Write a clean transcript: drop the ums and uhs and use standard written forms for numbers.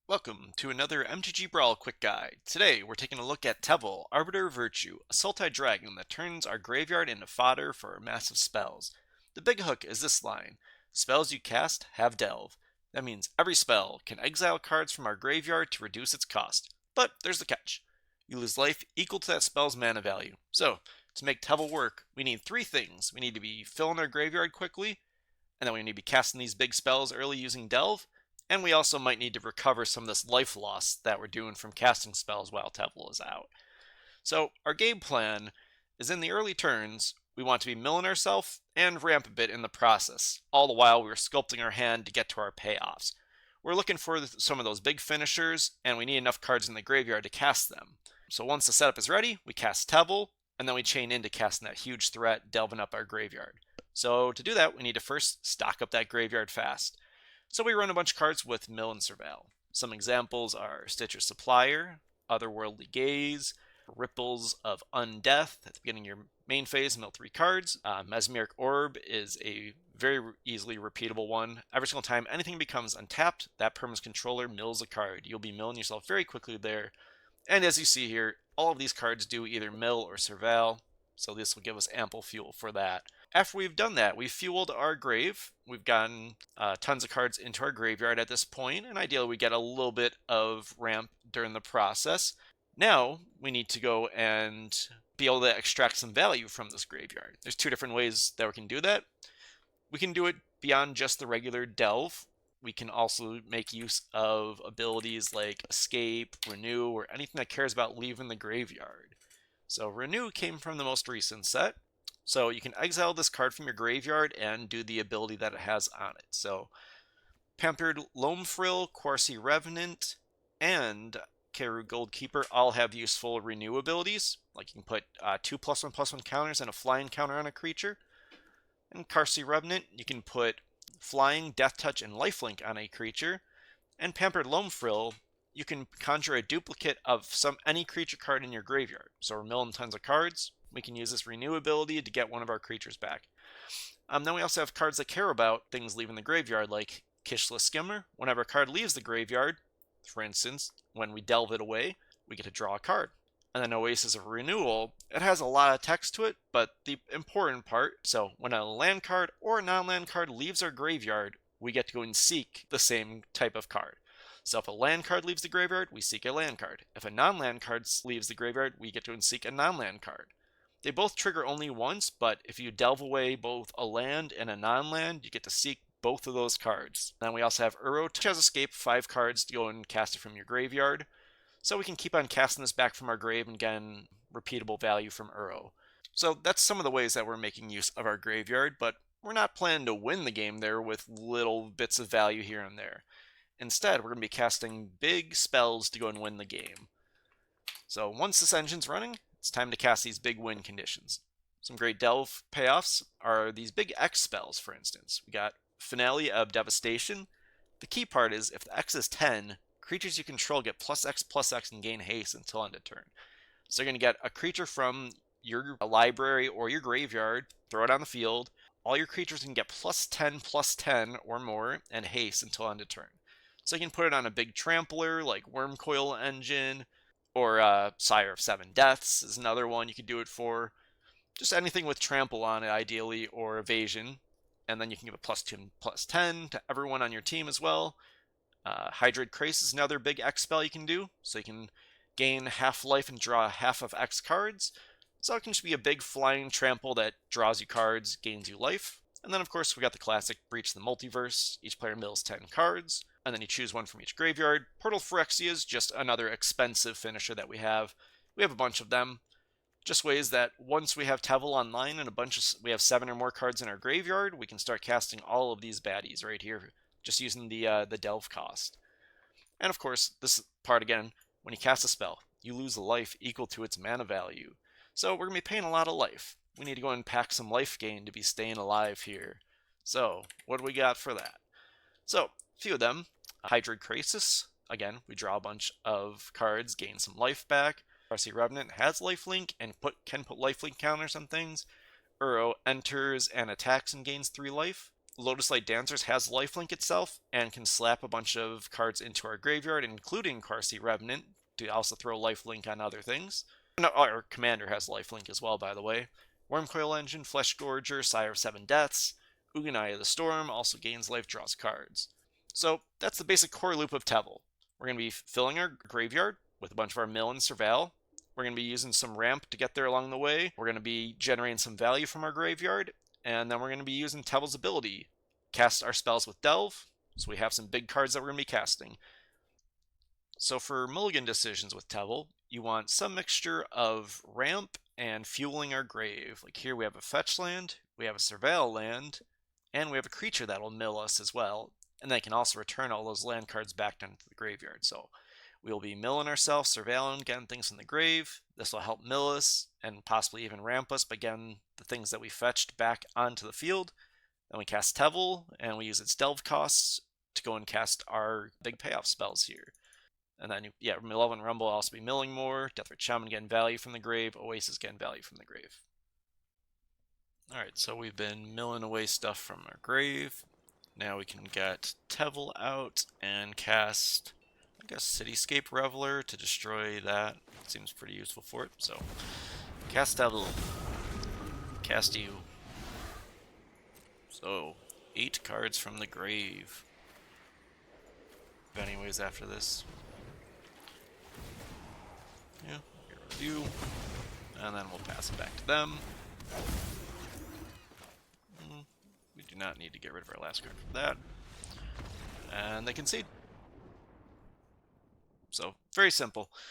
Welcome to another MTG Brawl quick guide. Today we're taking a look at Teval, Arbiter of Virtue, a Sultai dragon that turns our graveyard into fodder for our massive spells. The big hook is this line: spells you cast have delve. That means every spell can exile cards from our graveyard to reduce its cost. But there's the catch. You lose life equal to that spell's mana value. So, to make Teval work, we need three things. We need to be filling our graveyard quickly, and then we need to be casting these big spells early using delve, and we also might need to recover some of this life loss that we're doing from casting spells while Teval is out. So our game plan is in the early turns, we want to be milling ourselves and ramp a bit in the process. All the while we're sculpting our hand to get to our payoffs. We're looking for some of those big finishers, and we need enough cards in the graveyard to cast them. So once the setup is ready, we cast Teval, and then we chain into casting that huge threat, delving up our graveyard. So to do that, we need to first stock up that graveyard fast. So we run a bunch of cards with Mill and Surveil. Some examples are Stitcher's Supplier, Otherworldly Gaze, Ripples of Undeath. At the beginning of your main phase, mill 3 cards. Mesmeric Orb is a very easily repeatable one. Every single time anything becomes untapped, that permanent's controller mills a card. You'll be milling yourself very quickly there. And as you see here, all of these cards do either mill or surveil, so this will give us ample fuel for that. After we've done that, we've fueled our grave. We've gotten tons of cards into our graveyard at this point, and ideally we get a little bit of ramp during the process. Now we need to go and be able to extract some value from this graveyard. There's two different ways that we can do that. We can do it beyond just the regular delve. We can also make use of abilities like Escape, Renew, or anything that cares about leaving the graveyard. So Renew came from the most recent set. So you can exile this card from your graveyard and do the ability that it has on it. So Pampered Loamfrill, Quarcy Revenant, and Keru Goldkeeper all have useful renew abilities. Like you can put 2+1/+1 counters and a flying counter on a creature. And Quarcy Revenant, you can put flying, death touch, and lifelink on a creature. And Pampered Loamfrill, you can conjure a duplicate of any creature card in your graveyard. So we're milling tons of cards. We can use this renew ability to get one of our creatures back. Then we also have cards that care about things leaving the graveyard, like Kishless Skimmer. Whenever a card leaves the graveyard, for instance, when we delve it away, we get to draw a card. And then Oasis of Renewal, it has a lot of text to it, but the important part, so when a land card or a non-land card leaves our graveyard, we get to go and seek the same type of card. So if a land card leaves the graveyard, we seek a land card. If a non-land card leaves the graveyard, we get to seek a non-land card. They both trigger only once, but if you delve away both a land and a non-land, you get to seek both of those cards. Then we also have Uro, which has Escape, 5 cards to go and cast it from your graveyard. So we can keep on casting this back from our grave and getting repeatable value from Uro. So that's some of the ways that we're making use of our graveyard, but we're not planning to win the game there with little bits of value here and there. Instead, we're going to be casting big spells to go and win the game. So once this engine's running, it's time to cast these big win conditions. Some great delve payoffs are these big X spells, for instance. We got Finale of Devastation. The key part is if the X is 10, creatures you control get +X and gain haste until end of turn. So you're going to get a creature from your library or your graveyard, throw it on the field. All your creatures can get +10/+10 or more and haste until end of turn. So you can put it on a big trampler like Wormcoil Engine, or Sire of 7 Deaths is another one you could do it for. Just anything with trample on it, ideally, or evasion. And then you can give a +2 and +10 to everyone on your team as well. Hydrate Crace is another big X spell you can do. So you can gain half life and draw half of X cards. So it can just be a big flying trample that draws you cards, gains you life. And then, of course, we got the classic Breach the Multiverse. Each player mills 10 cards, and then you choose one from each graveyard. Portal Phyrexia is just another expensive finisher that we have. We have a bunch of them. Just ways that once we have Teval online and we have 7 or more cards in our graveyard, we can start casting all of these baddies right here, just using the delve cost. And of course, this part again, when you cast a spell, you lose a life equal to its mana value. So we're going to be paying a lot of life. We need to go and pack some life gain to be staying alive here. So, what do we got for that? So, a few of them. Hydrate Crasis. Again, we draw a bunch of cards, gain some life back. Quarcy Revenant has lifelink and can put lifelink counters on things. Uro enters and attacks and gains 3 life. Lotus Light Dancers has lifelink itself and can slap a bunch of cards into our graveyard, including Carsey Revenant, to also throw lifelink on other things. No, our Commander has lifelink as well, by the way. Wormcoil Engine, Flesh Gorger, Sire of Seven Deaths, Uganai of the Storm also gains life, draws cards. So that's the basic core loop of Teval. We're going to be filling our graveyard with a bunch of our mill and surveil. We're going to be using some ramp to get there along the way. We're going to be generating some value from our graveyard. And then we're going to be using Teval's ability. Cast our spells with Delve. So we have some big cards that we're going to be casting. So for Mulligan Decisions with Teval, you want some mixture of ramp and fueling our grave. Like here we have a fetch land, we have a surveil land, and we have a creature that'll mill us as well. And they can also return all those land cards back down to the graveyard. So we'll be milling ourselves, surveilling, getting things from the grave. This will help mill us and possibly even ramp us by getting the things that we fetched back onto the field. Then we cast Teval, and we use its delve costs to go and cast our big payoff spells here. And then, yeah, Malevolent Rumble will also be milling more. Deathrite Shaman getting value from the grave. Oasis getting value from the grave. Alright, so we've been milling away stuff from our grave. Now we can get Teval out and cast, I guess, Cityscape Reveler to destroy that. Seems pretty useful for it. So, cast Teval. Cast you. So, 8 cards from the grave. Anyways, after this. Yeah, get rid of you. And then we'll pass it back to them. We do not need to get rid of our last card for that. And they concede. So, very simple.